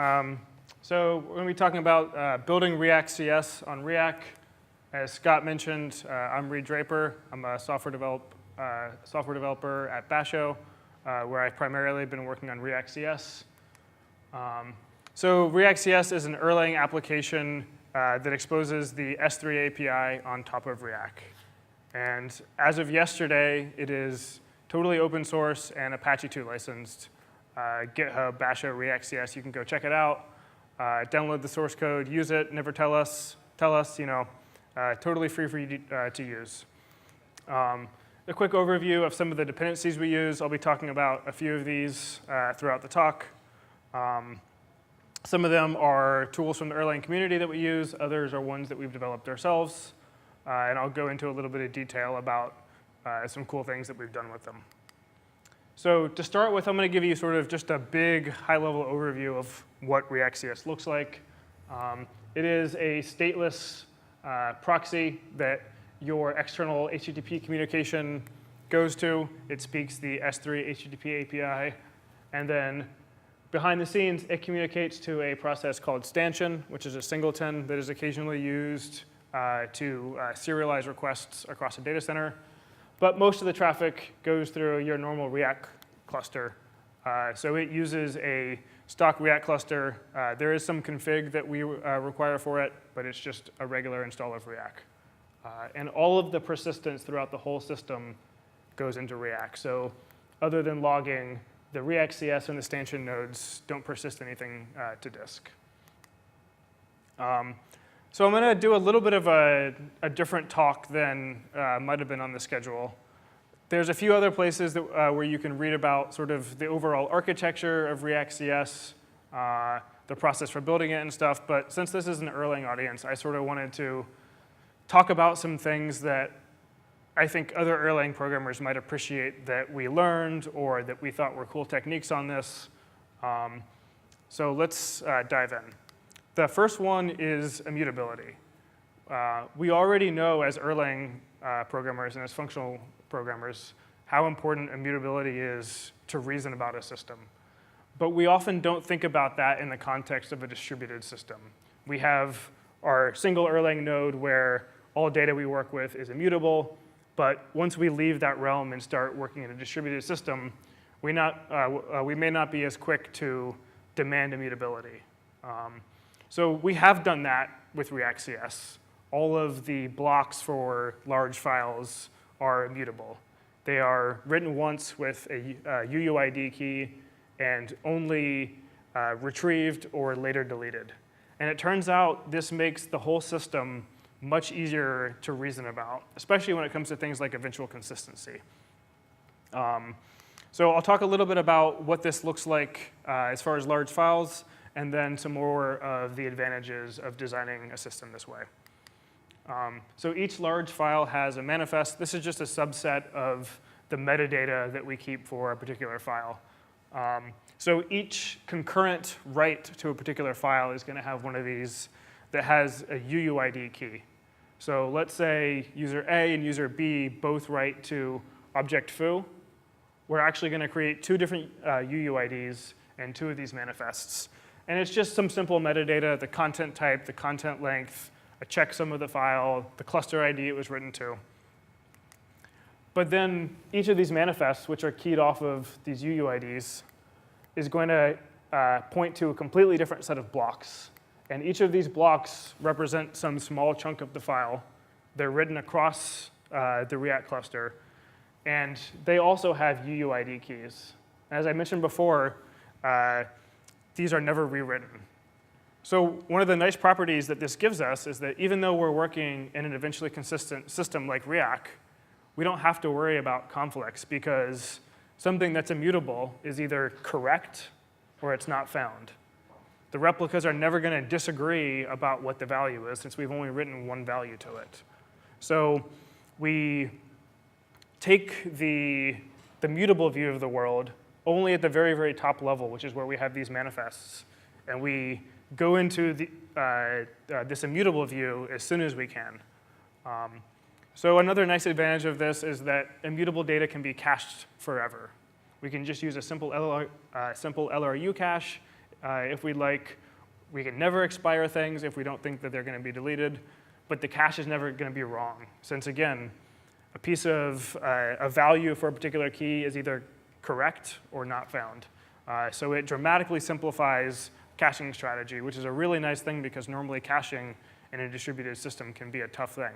So we're going to be talking about building Riak CS on Riak. As Scott mentioned, I'm Reid Draper. I'm a software developer at Basho, where I've primarily been working on Riak CS. So Riak CS is an Erlang application that exposes the S3 API on top of Riak. And as of yesterday, it is totally open source and Apache 2 licensed. GitHub, Basho, Riak CS, you can go check it out. Download the source code, use it, never tell us, totally free for you to use. A quick overview of some of the dependencies we use. I'll be talking about a few of these throughout the talk. Some of them are tools from the Erlang community that we use. Others are ones that we've developed ourselves. And I'll go into a little bit of detail about some cool things that we've done with them. So to start with, I'm going to give you sort of just a big high-level overview of what Riak CS looks like. It is a stateless proxy that your external HTTP communication goes to. It speaks the S3 HTTP API. And then behind the scenes, it communicates to a process called stanchion, which is a singleton that is occasionally used to serialize requests across a data center. But most of the traffic goes through your normal Riak cluster. So it uses a stock Riak cluster. There is some config that we require for it, but it's just a regular install of Riak. And all of the persistence throughout the whole system goes into Riak. So other than logging, the Riak CS and the stanchion nodes don't persist anything to disk. So I'm going to do a little bit of a different talk than might have been on the schedule. There's a few other places that, where you can read about sort of the overall architecture of Riak CS, the process for building it and stuff. But since this is an Erlang audience, I sort of wanted to talk about some things that I think other Erlang programmers might appreciate that we learned or that we thought were cool techniques on this. So let's dive in. The first one is immutability. We already know as Erlang programmers and as functional programmers how important immutability is to reason about a system. But we often don't think about that in the context of a distributed system. We have our single Erlang node where all data we work with is immutable. But once we leave that realm and start working in a distributed system, we may not be as quick to demand immutability. So we have done that with Riak CS. All of the blocks for large files are immutable. They are written once with a UUID key and only retrieved or later deleted. And it turns out this makes the whole system much easier to reason about, especially when it comes to things like eventual consistency. So I'll talk a little bit about what this looks like as far as large files, and then some more of the advantages of designing a system this way. So each large file has a manifest. This is just a subset of the metadata that we keep for a particular file. So each concurrent write to a particular file is going to have one of these that has a UUID key. So let's say user A and user B both write to object foo. We're actually going to create two different UUIDs and two of these manifests. And it's just some simple metadata, the content type, the content length, a checksum of the file, the cluster ID it was written to. But then each of these manifests, which are keyed off of these UUIDs, is going to point to a completely different set of blocks. And each of these blocks represent some small chunk of the file. They're written across the Riak cluster. And they also have UUID keys. As I mentioned before, these are never rewritten. So one of the nice properties that this gives us is that even though we're working in an eventually consistent system like Riak, we don't have to worry about conflicts because something that's immutable is either correct or it's not found. The replicas are never going to disagree about what the value is since we've only written one value to it. So we take the mutable view of the world only at the very, very top level, which is where we have these manifests. And we go into this immutable view as soon as we can. So another nice advantage of this is that immutable data can be cached forever. We can just use a simple LRU cache. if we'd like. We can never expire things if we don't think that they're going to be deleted. But the cache is never going to be wrong, since, again, a piece of a value for a particular key is either correct or not found. So it dramatically simplifies caching strategy, which is a really nice thing because normally caching in a distributed system can be a tough thing.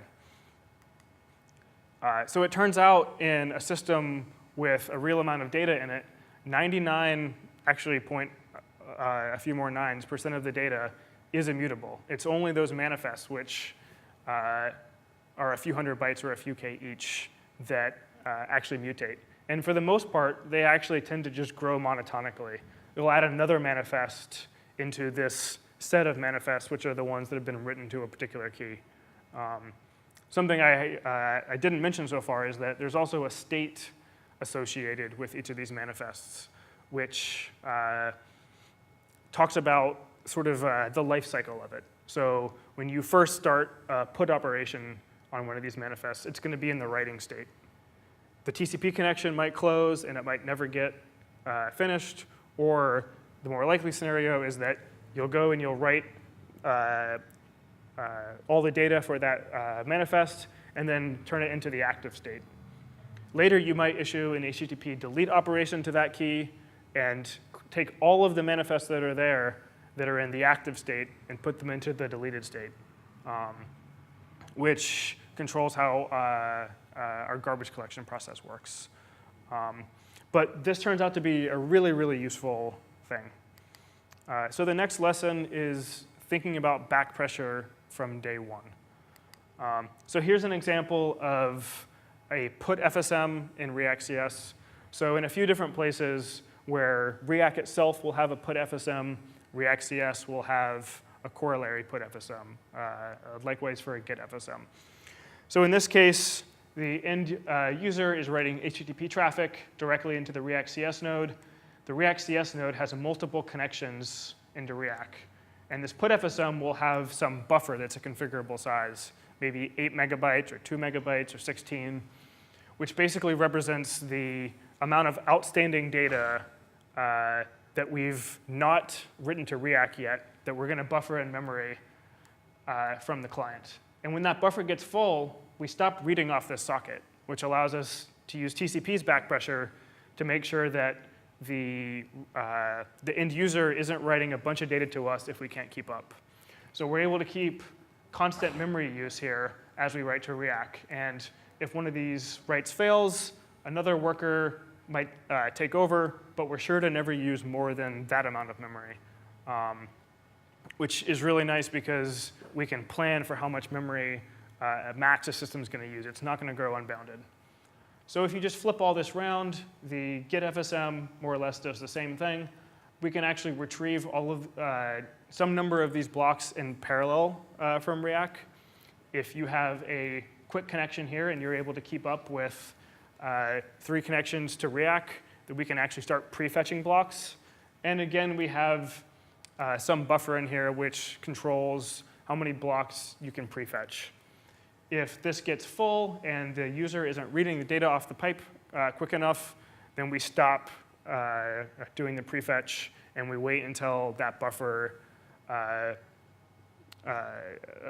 So it turns out in a system with a real amount of data in it, 99, actually a few more nines, % of the data is immutable. It's only those manifests, which are a few hundred bytes or a few K each, that actually mutate. And for the most part, they actually tend to just grow monotonically. It'll add another manifest into this set of manifests, which are the ones that have been written to a particular key. Something I didn't mention so far is that there's also a state associated with each of these manifests, which talks about sort of the life cycle of it. So when you first start a put operation on one of these manifests, it's going to be in the writing state. The TCP connection might close, and it might never get finished. Or the more likely scenario is that you'll go and you'll write all the data for that manifest, and then turn it into the active state. Later, you might issue an HTTP delete operation to that key and take all of the manifests that are there that are in the active state and put them into the deleted state, which controls how our garbage collection process works. But this turns out to be a really, really useful thing. So the next lesson is thinking about back pressure from day one. So here's an example of a put FSM in Riak CS. So in a few different places where Riak itself will have a put FSM, Riak CS will have a corollary put FSM, likewise for a get FSM. So in this case, the end user is writing HTTP traffic directly into the Riak CS node. The Riak CS node has multiple connections into Riak. And this put FSM will have some buffer that's a configurable size, maybe 8 megabytes or 2 megabytes or 16, which basically represents the amount of outstanding data that we've not written to Riak yet that we're going to buffer in memory from the client. And when that buffer gets full, we stop reading off this socket, which allows us to use TCP's back pressure to make sure that the end user isn't writing a bunch of data to us if we can't keep up. So we're able to keep constant memory use here as we write to Riak. And if one of these writes fails, another worker might take over, but we're sure to never use more than that amount of memory, which is really nice because we can plan for how much memory max a system's going to use. It's not going to grow unbounded. So if you just flip all this around, the get FSM more or less does the same thing. We can actually retrieve all of some number of these blocks in parallel from Riak. If you have a quick connection here and you're able to keep up with 3 connections to Riak, that we can actually start prefetching blocks. And again, we have some buffer in here which controls how many blocks you can prefetch. If this gets full and the user isn't reading the data off the pipe quick enough, then we stop doing the prefetch and we wait until that buffer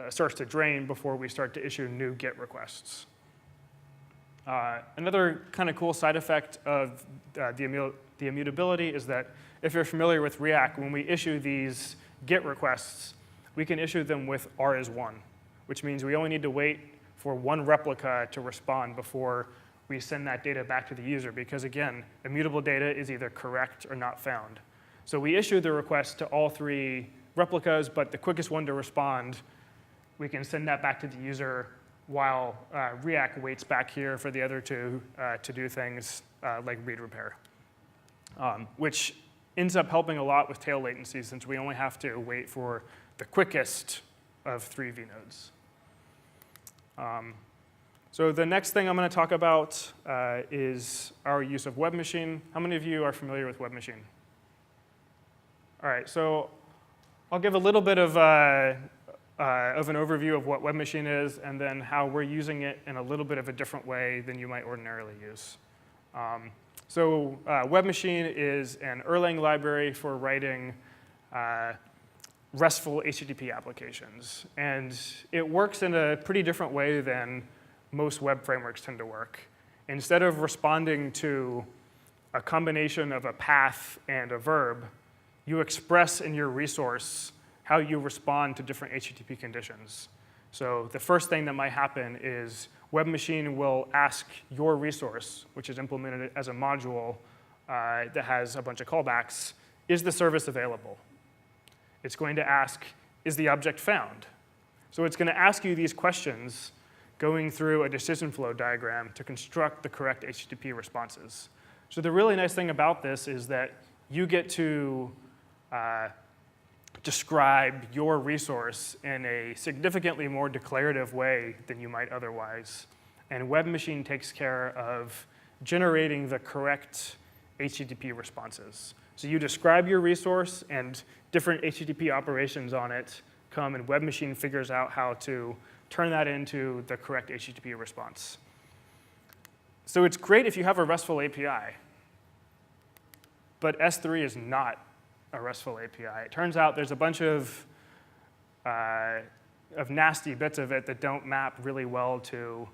starts to drain before we start to issue new GET requests. Another kind of cool side effect of the immutability is that if you're familiar with Riak, when we issue these GET requests, we can issue them with R is 1, which means we only need to wait for one replica to respond before we send that data back to the user, because again, immutable data is either correct or not found. So we issue the request to all 3 replicas, but the quickest one to respond, we can send that back to the user while Riak waits back here for the other 2 to do things like read repair, which ends up helping a lot with tail latency since we only have to wait for the quickest of 3 vnodes. So the next thing I'm going to talk about is our use of Web Machine. How many of you are familiar with Web Machine? All right, so I'll give a little bit of an overview of what Web Machine is and then how we're using it in a little bit of a different way than you might ordinarily use. So Web Machine is an Erlang library for writing RESTful HTTP applications. And it works in a pretty different way than most web frameworks tend to work. Instead of responding to a combination of a path and a verb, you express in your resource how you respond to different HTTP conditions. So the first thing that might happen is web machine will ask your resource, which is implemented as a module that has a bunch of callbacks, is the service available? It's going to ask, is the object found? So it's going to ask you these questions going through a decision flow diagram to construct the correct HTTP responses. So the really nice thing about this is that you get to describe your resource in a significantly more declarative way than you might otherwise. And web machine takes care of generating the correct HTTP responses. So you describe your resource, and different HTTP operations on it come, and web machine figures out how to turn that into the correct HTTP response. So it's great if you have a RESTful API, but S3 is not a RESTful API. It turns out there's a bunch of nasty bits of it that don't map really well to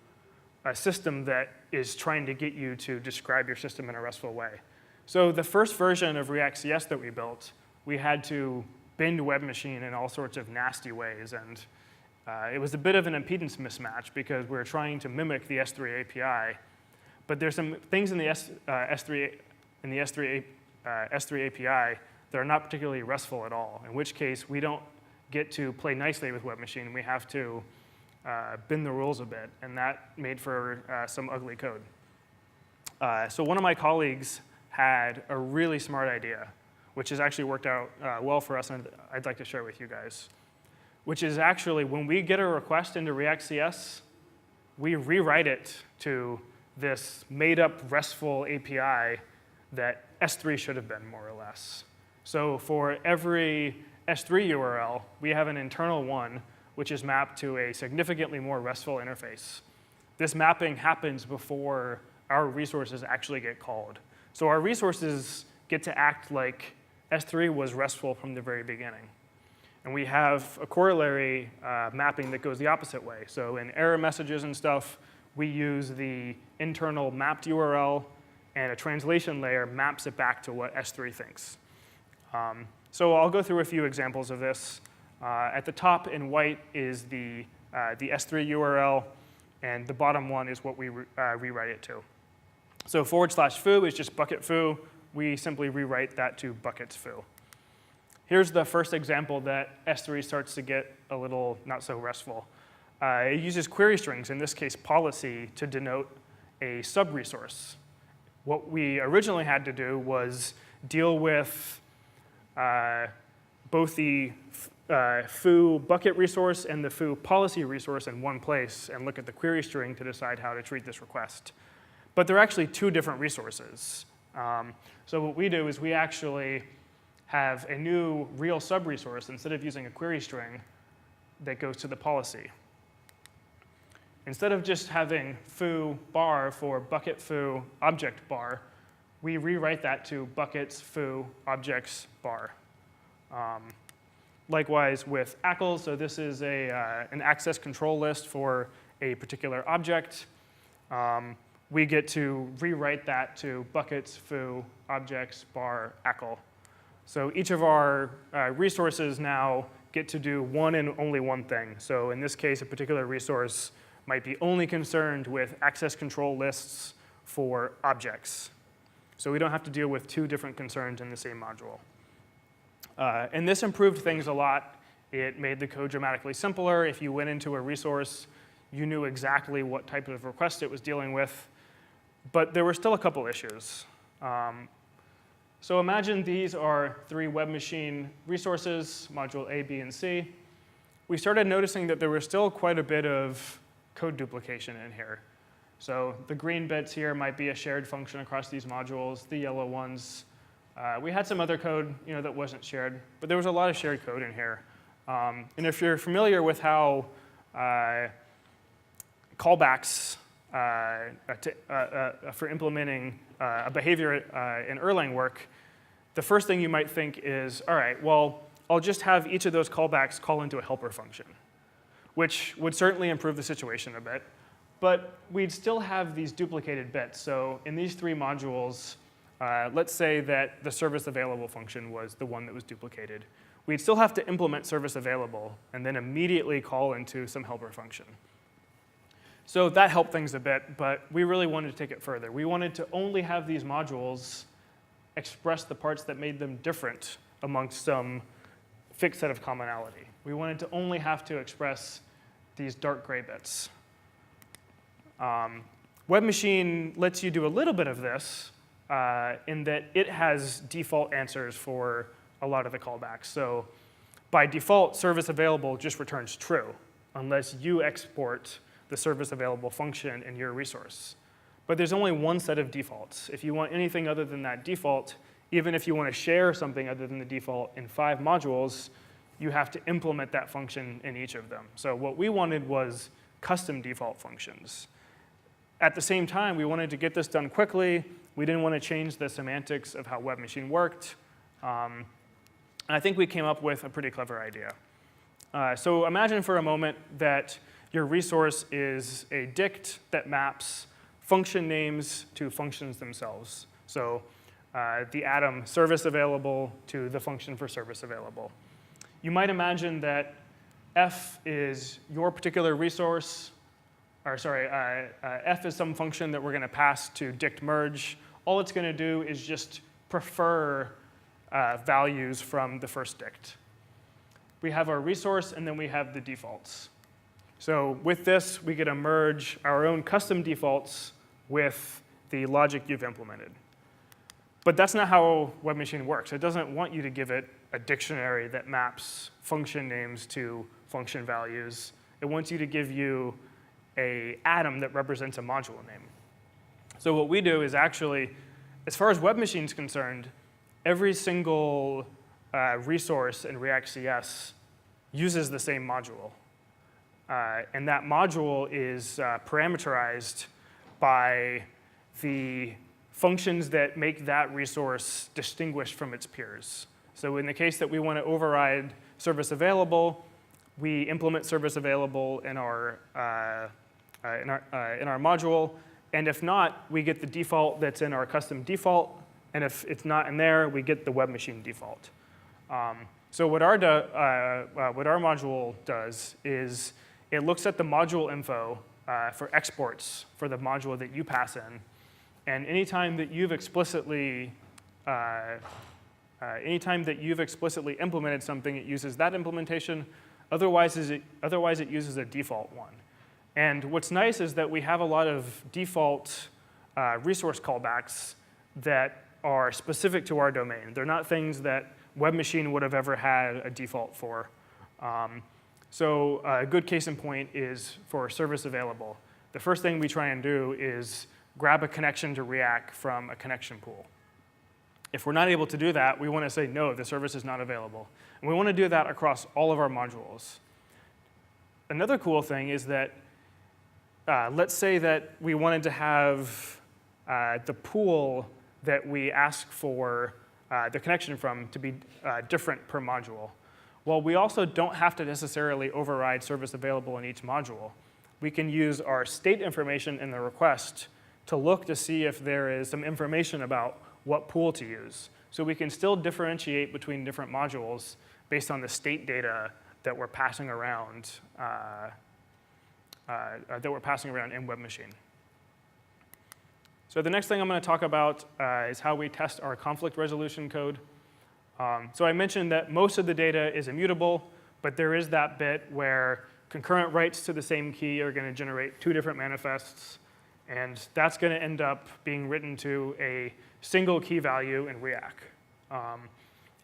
a system that is trying to get you to describe your system in a RESTful way. So the first version of Riak CS that we built, we had to bend web machine in all sorts of nasty ways, and it was a bit of an impedance mismatch because we were trying to mimic the S3 API, but there's some things in the S3 API that are not particularly RESTful at all, in which case we don't get to play nicely with web machine. We have to bend the rules a bit, and that made for some ugly code. So one of my colleagues had a really smart idea, which has actually worked out well for us, and I'd like to share with you guys, which is actually when we get a request into Riak CS, we rewrite it to this made-up RESTful API that S3 should have been, more or less. So for every S3 URL, we have an internal one, which is mapped to a significantly more RESTful interface. This mapping happens before our resources actually get called. So our resources get to act like S3 was RESTful from the very beginning. And we have a corollary mapping that goes the opposite way. So in error messages and stuff, we use the internal mapped URL, and a translation layer maps it back to what S3 thinks. So I'll go through a few examples of this. At the top in white is the S3 URL, and the bottom one is what we rewrite it to. So /foo is just bucket foo. We simply rewrite that to buckets foo. Here's the first example that S3 starts to get a little not so RESTful. It uses query strings, in this case policy, to denote a sub-resource. What we originally had to do was deal with both the foo bucket resource and the foo policy resource in one place and look at the query string to decide how to treat this request. But they're actually two different resources. So what we do is we actually have a new real sub-resource instead of using a query string that goes to the policy. Instead of just having foo bar for bucket foo object bar, we rewrite that to buckets foo objects bar. Likewise with ACL, so this is an access control list for a particular object. We get to rewrite that to buckets foo objects bar ACL. So each of our resources now get to do one and only one thing. So in this case, a particular resource might be only concerned with access control lists for objects. So we don't have to deal with two different concerns in the same module. And this improved things a lot. It made the code dramatically simpler. If you went into a resource, you knew exactly what type of request it was dealing with. But there were still a couple issues. So imagine these are three web machine resources, module A, B, and C. We started noticing that there was still quite a bit of code duplication in here. So the green bits here might be a shared function across these modules. The yellow ones, we had some other code that wasn't shared, but there was a lot of shared code in here. And if you're familiar with how callbacks for implementing a behavior in Erlang work, the first thing you might think is, all right, well, I'll just have each of those callbacks call into a helper function, which would certainly improve the situation a bit. But we'd still have these duplicated bits. So in these 3 modules, let's say that the service available function was the one that was duplicated. We'd still have to implement service available and then immediately call into some helper function. So that helped things a bit, but we really wanted to take it further. We wanted to only have these modules express the parts that made them different amongst some fixed set of commonality. We wanted to only have to express these dark gray bits. WebMachine lets you do a little bit of this in that it has default answers for a lot of the callbacks. So by default, service available just returns true unless you export the service available function in your resource. But there's only one set of defaults. If you want anything other than that default, even if you want to share something other than the default in 5 modules, you have to implement that function in each of them. So what we wanted was custom default functions. At the same time, we wanted to get this done quickly. We didn't want to change the semantics of how WebMachine worked. And I think we came up with a pretty clever idea. So imagine for a moment that your resource is a dict that maps function names to functions themselves. So the atom service available to the function for service available. You might imagine that f is your particular resource, or sorry, f is some function that we're going to pass to dict merge. All it's going to do is just prefer values from the first dict. We have our resource, and then we have the defaults. So with this, we get to merge our own custom defaults with the logic you've implemented. But that's not how WebMachine works. It doesn't want you to give it a dictionary that maps function names to function values. It wants you to give you an atom that represents a module name. So what we do is actually, as far as WebMachine is concerned, every single resource in Riak CS uses the same module. And that module is parameterized by the functions that make that resource distinguished from its peers. So in the case that we want to override service available, we implement service available in our module. And if not, we get the default that's in our custom default. And if it's not in there, we get the WebMachine default. So what our module does is it looks at the module info for exports for the module that you pass in. And anytime that you've explicitly implemented something, it uses that implementation. Otherwise, it uses a default one. And what's nice is that we have a lot of default resource callbacks that are specific to our domain. They're not things that WebMachine would have ever had a default for. So a good case in point is for service available. The first thing we try and do is grab a connection to Riak from a connection pool. If we're not able to do that, we want to say, no, the service is not available. And we want to do that across all of our modules. Another cool thing is that let's say that we wanted to have the pool that we ask for the connection from to be different per module. Well, we also don't have to necessarily override service available in each module. We can use our state information in the request to look to see if there is some information about what pool to use. So we can still differentiate between different modules based on the state data that we're passing around in WebMachine. So the next thing I'm going to talk about is how we test our conflict resolution code. So I mentioned that most of the data is immutable, but there is that bit where concurrent writes to the same key are going to generate 2 different manifests. And that's going to end up being written to a single key value in Riak.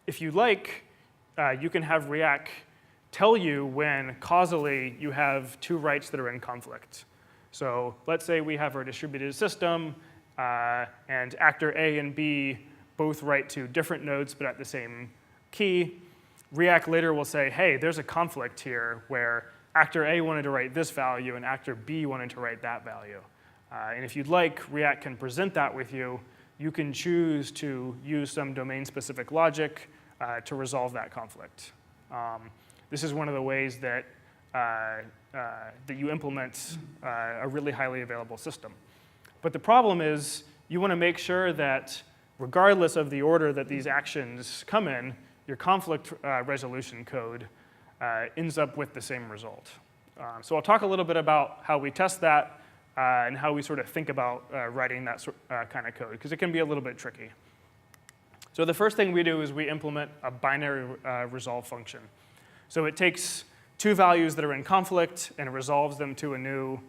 If you like, you can have Riak tell you when causally you have 2 writes that are in conflict. So let's say we have our distributed system, and actor A and B both write to different nodes but at the same key. Riak later will say, hey, there's a conflict here where actor A wanted to write this value and actor B wanted to write that value. And if you'd like, Riak can present that with you. You can choose to use some domain-specific logic to resolve that conflict. This is one of the ways that that you implement a really highly available system. But the problem is you want to make sure that regardless of the order that these actions come in, your conflict resolution code ends up with the same result. So I'll talk a little bit about how we test that and how we sort of think about writing that kind of code, because it can be a little bit tricky. So the first thing we do is we implement a binary resolve function. So it takes two values that are in conflict and it resolves them to a new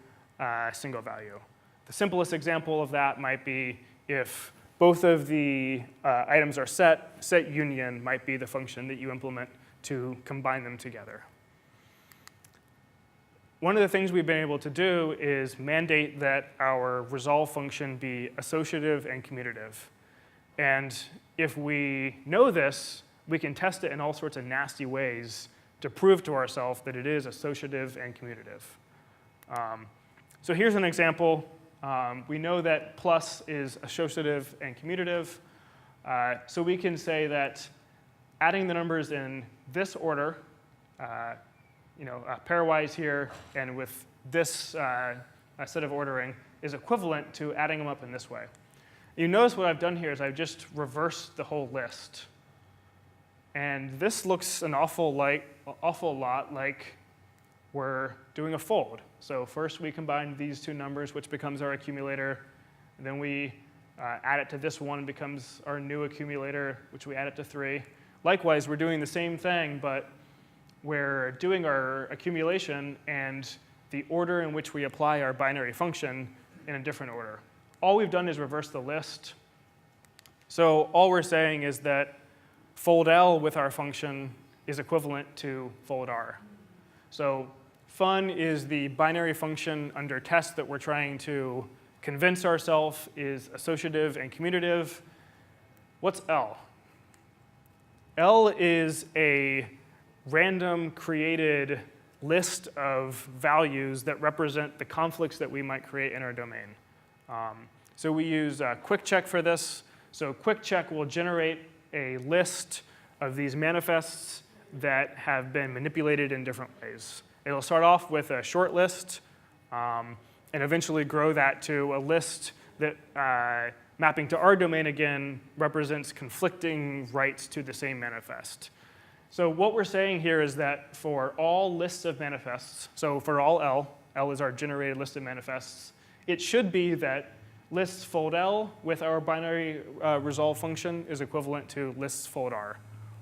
single value. The simplest example of that might be if both of the items are set union might be the function that you implement to combine them together. One of the things we've been able to do is mandate that our resolve function be associative and commutative. And if we know this, we can test it in all sorts of nasty ways to prove to ourselves that it is associative and commutative. So here's an example. We know that plus is associative and commutative. So we can say that adding the numbers in this order, pairwise here, and with this set of ordering is equivalent to adding them up in this way. You notice what I've done here is I've just reversed the whole list. And this looks an awful lot like we're doing a fold. So first we combine these two numbers, which becomes our accumulator. And then we add it to this one, becomes our new accumulator, which we add it to 3. Likewise, we're doing the same thing, but we're doing our accumulation and the order in which we apply our binary function in a different order. All we've done is reverse the list. So all we're saying is that fold L with our function is equivalent to fold R. So fun is the binary function under test that we're trying to convince ourselves is associative and commutative. What's L? L is a random created list of values that represent the conflicts that we might create in our domain. So we use quick check for this. So quick check will generate a list of these manifests that have been manipulated in different ways. It'll start off with a short list and eventually grow that to a list that, mapping to our domain again, represents conflicting writes to the same manifest. So what we're saying here is that for all lists of manifests, so for all L is our generated list of manifests, it should be that lists fold L with our binary resolve function is equivalent to lists fold R.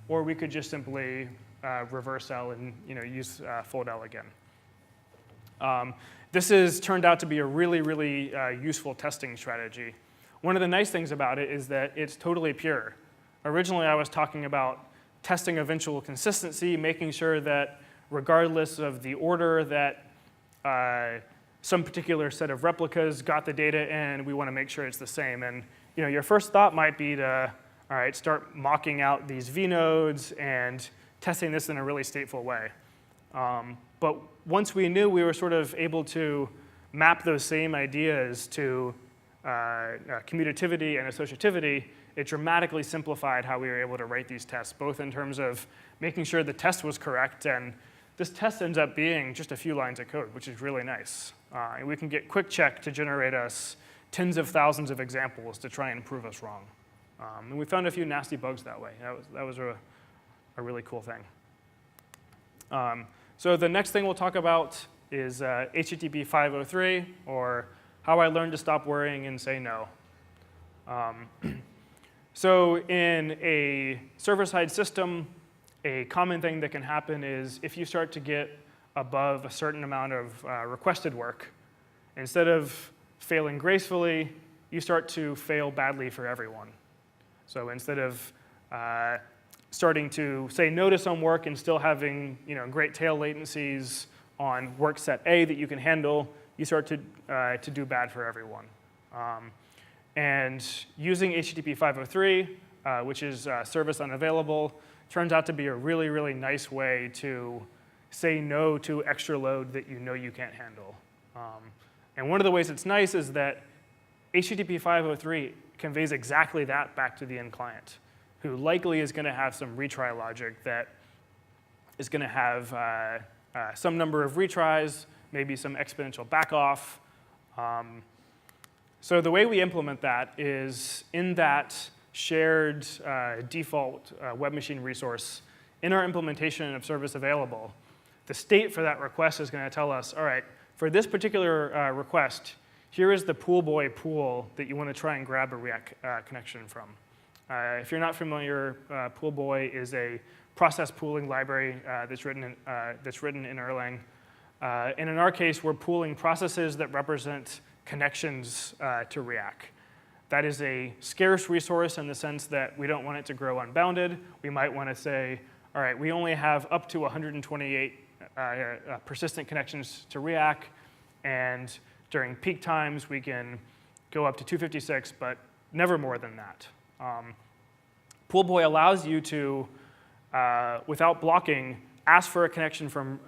Or we could just simply reverse L and use fold L again. This has turned out to be a really, really useful testing strategy. One of the nice things about it is that it's totally pure. Originally, I was talking about testing eventual consistency, making sure that regardless of the order that some particular set of replicas got the data in, we want to make sure it's the same. And your first thought might be to, all right, start mocking out these vnodes and testing this in a really stateful way. But once we knew we were sort of able to map those same ideas to commutativity and associativity, it dramatically simplified how we were able to write these tests, both in terms of making sure the test was correct, and this test ends up being just a few lines of code, which is really nice. And we can get quick check to generate us tens of thousands of examples to try and prove us wrong. And we found a few nasty bugs that way. That was a really cool thing. So the next thing we'll talk about is HTTP 503, or how I learned to stop worrying and say no. So in a server-side system, a common thing that can happen is if you start to get above a certain amount of requested work, instead of failing gracefully, you start to fail badly for everyone. So instead of starting to say no to some work and still having great tail latencies on work set A that you can handle, you start to do bad for everyone. And using HTTP 503, which is service unavailable, turns out to be a really, really nice way to say no to extra load that you can't handle. And one of the ways it's nice is that HTTP 503 conveys exactly that back to the end client, who likely is going to have some retry logic that is going to have some number of retries, maybe some exponential backoff. So the way we implement that is in that shared default web machine resource, in our implementation of service available, the state for that request is going to tell us, all right, for this particular request, here is the pool boy pool that you want to try and grab a React connection from. If you're not familiar, pool boy is a process pooling library that's written in Erlang. And in our case, we're pooling processes that represent connections to React. That is a scarce resource in the sense that we don't want it to grow unbounded. We might want to say, all right, we only have up to 128 persistent connections to React, and during peak times, we can go up to 256, but never more than that. Pool boy allows you to, without blocking, ask for a connection from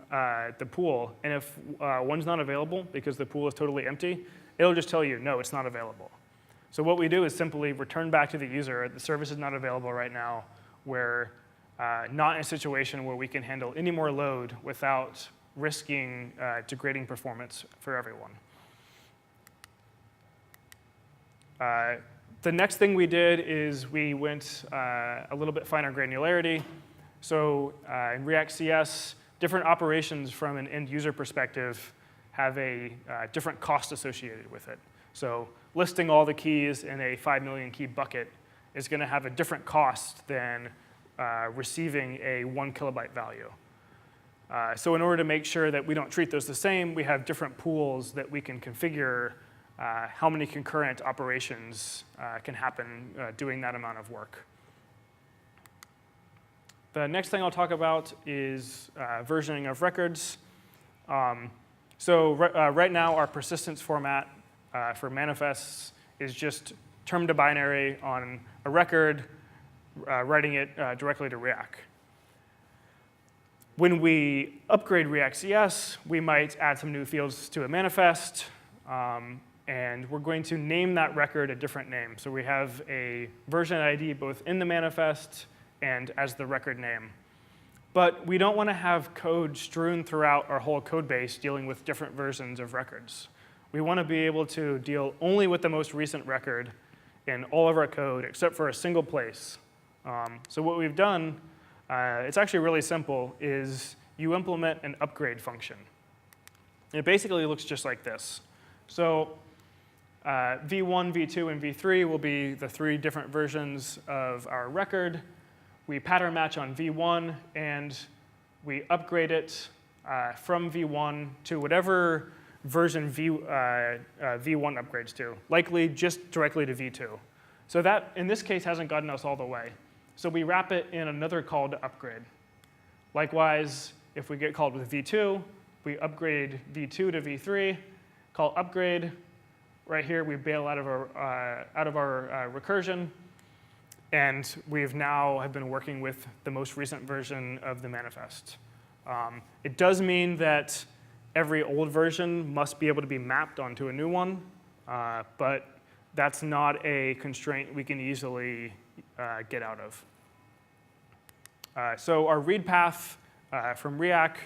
the pool, and if one's not available because the pool is totally empty, it'll just tell you, no, it's not available. So what we do is simply return back to the user, the service is not available right now. We're not in a situation where we can handle any more load without risking degrading performance for everyone. The next thing we did is we went a little bit finer granularity. So in Riak CS, different operations from an end user perspective have a different cost associated with it. So listing all the keys in a 5 million key bucket is going to have a different cost than receiving a 1 kilobyte value. So in order to make sure that we don't treat those the same, we have different pools that we can configure how many concurrent operations can happen doing that amount of work. The next thing I'll talk about is versioning of records. Right now, our persistence format for manifests is just term to binary on a record, writing it directly to React. When we upgrade Riak CS, we might add some new fields to a manifest, and we're going to name that record a different name. So we have a version ID both in the manifest and as the record name. But we don't want to have code strewn throughout our whole code base dealing with different versions of records. We want to be able to deal only with the most recent record in all of our code except for a single place. So what we've done, it's actually really simple, is you implement an upgrade function. It basically looks just like this. So v1, v2, and v3 will be the 3 different versions of our record. We pattern match on v1, and we upgrade it from v1 to whatever version v1 upgrades to, likely just directly to v2. So that, in this case, hasn't gotten us all the way. So we wrap it in another call to upgrade. Likewise, if we get called with v2, we upgrade v2 to v3, call upgrade. Right here, we bail out of our recursion. And we've now have been working with the most recent version of the manifest. It does mean that every old version must be able to be mapped onto a new one, but that's not a constraint we can easily get out of. So our read path from React,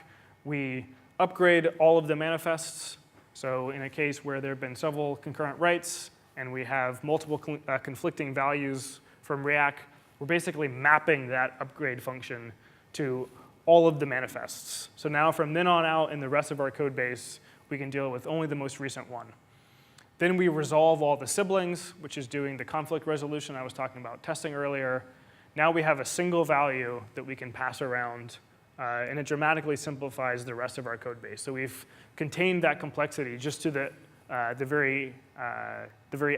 we upgrade all of the manifests. So in a case where there have been several concurrent writes and we have multiple conflicting values from React, we're basically mapping that upgrade function to all of the manifests. So now from then on out in the rest of our code base, we can deal with only the most recent one. Then we resolve all the siblings, which is doing the conflict resolution I was talking about testing earlier. Now we have a single value that we can pass around, and it dramatically simplifies the rest of our code base. So we've contained that complexity just to the very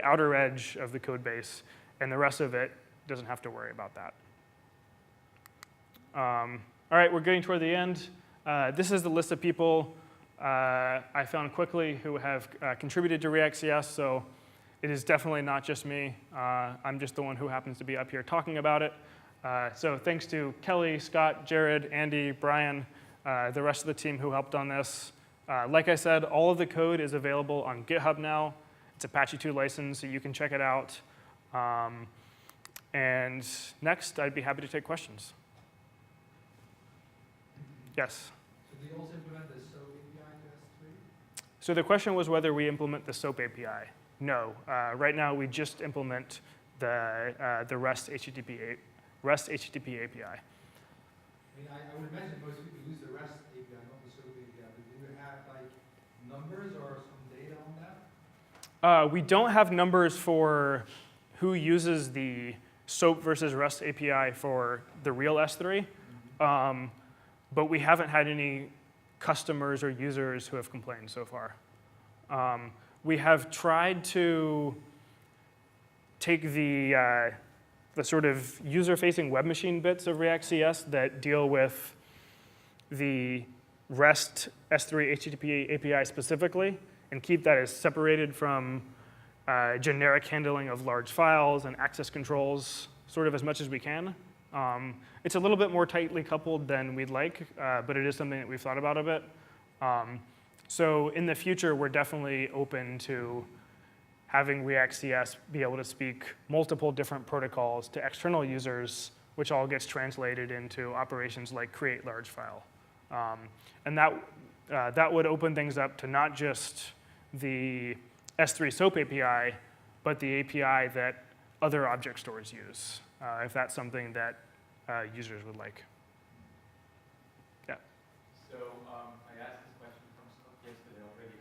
outer edge of the code base, and the rest of it doesn't have to worry about that. All right, we're getting toward the end. This is the list of people I found quickly who have contributed to Riak CS, so it is definitely not just me. I'm just the one who happens to be up here talking about it. So thanks to Kelly, Scott, Jared, Andy, Brian, the rest of the team who helped on this. Like I said, all of the code is available on GitHub now. It's Apache 2 license, so you can check it out. And next, I'd be happy to take questions. Yes. So do you also implement the SOAP API to S3? So the question was whether we implement the SOAP API. No. Right now, we just implement the REST HTTP API. I mean, I would imagine most people use the REST API, not the SOAP API. But do you have like numbers or some data on that? We don't have numbers for who uses the SOAP versus REST API for the real S3, but we haven't had any customers or users who have complained so far. We have tried to take the sort of user-facing web machine bits of React CS that deal with the REST S3 HTTP API specifically and keep that as separated from generic handling of large files and access controls sort of as much as we can. It's a little bit more tightly coupled than we'd like, but it is something that we've thought about a bit. So in the future, we're definitely open to having React CS be able to speak multiple different protocols to external users, which all gets translated into operations like create large file. And that would open things up to not just the S3 SOAP API, but the API that other object stores use, if that's something that users would like. Yeah. So I asked this question from Scott yesterday already,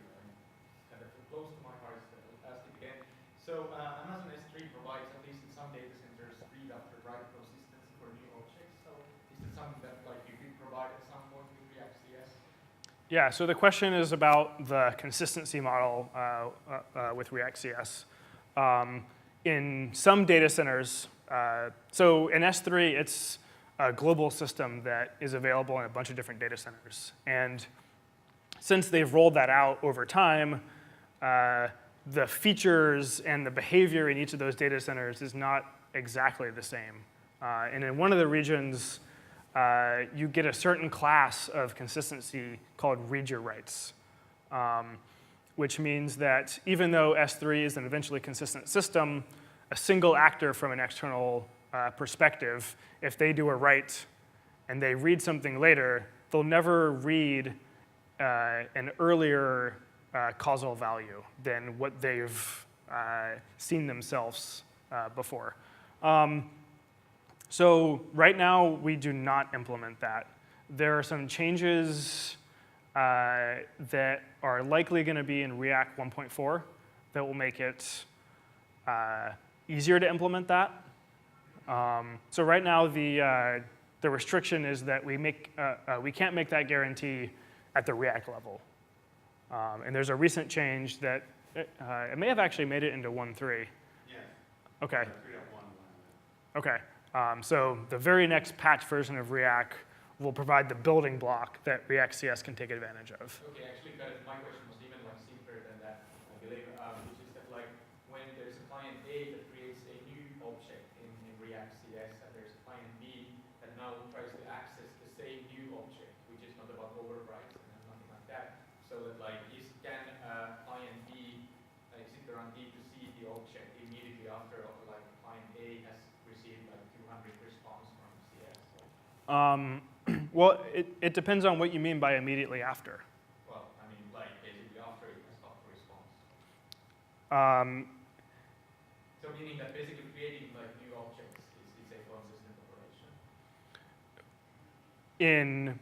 kind of close to my heart, so I'll ask it again. So Amazon S3 provides, at least in some data centers, read after write consistency for new objects. So is it something that like you could provide at some point with React CS? Yeah, so the question is about the consistency model with React CS. In some data centers, so in S3, it's a global system that is available in a bunch of different data centers. And since they've rolled that out over time, the features and the behavior in each of those data centers is not exactly the same. And in one of the regions, you get a certain class of consistency called read your writes, which means that even though S3 is an eventually consistent system, a single actor from an external perspective, if they do a write and they read something later, they'll never read an earlier causal value than what they've seen themselves before. So right now, we do not implement that. There are some changes that are likely going to be in React 1.4 that will make it easier to implement that. So right now, the restriction is that we can't make that guarantee at the React level. And there's a recent change that it may have actually made it into 1.3. Yeah. Okay. 3.1. Okay. So the very next patch version of React will provide the building block that React CS can take advantage of. Okay, actually, kind of my question was even like simpler than that, I believe, which is that like when there's a client A that creates a new object in React CS, and there's a client B that now tries to access the same new object, which is not about overwrites and nothing like that. So that like can client B is it guaranteed to see the object immediately after like client A has received like 200 response from CS? Well, it depends on what you mean by immediately after. Well, I mean, like basically after it has got the response. So meaning that basically creating like new objects is a consistent operation? In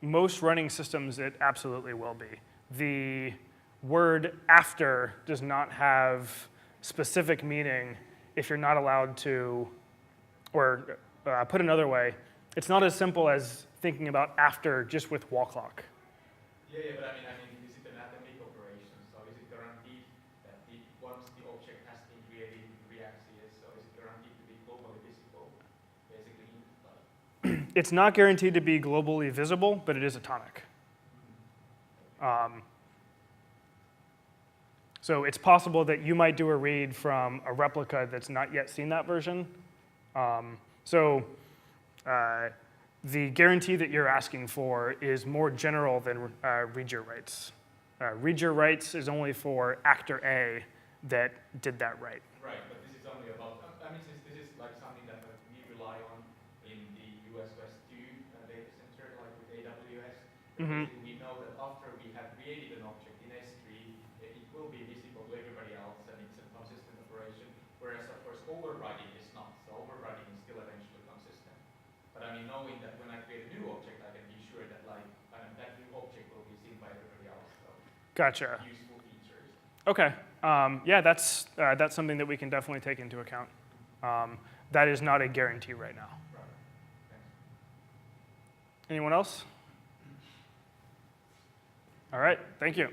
most running systems, it absolutely will be. The word after does not have specific meaning if you're not allowed to, or put another way, it's not as simple as thinking about after just with wall clock. Yeah, but I mean, is it an atomic operation? So is it guaranteed that once the object has been created in React CS, so is it guaranteed to be globally visible, basically? It's not guaranteed to be globally visible, but it is atomic. So it's possible that you might do a read from a replica that's not yet seen that version. The guarantee that you're asking for is more general than read your writes. Read your writes is only for actor A that did that write. Right, but this is only about, I mean, since this is like something that we rely on in the US West 2 data center, like with AWS, Mhm. We know that after we have created an object in S3, it will be visible to everybody else, and it's a consistent operation. Whereas, of course, overriding is not. So overriding is still eventually consistent. But I mean, knowing that when I create a new object, I can be sure that that new object will be seen by everybody else. So Gotcha. useful features. Okay. Yeah, that's something that we can definitely take into account. That is not a guarantee right now. Right. Thanks. Anyone else? All right. Thank you.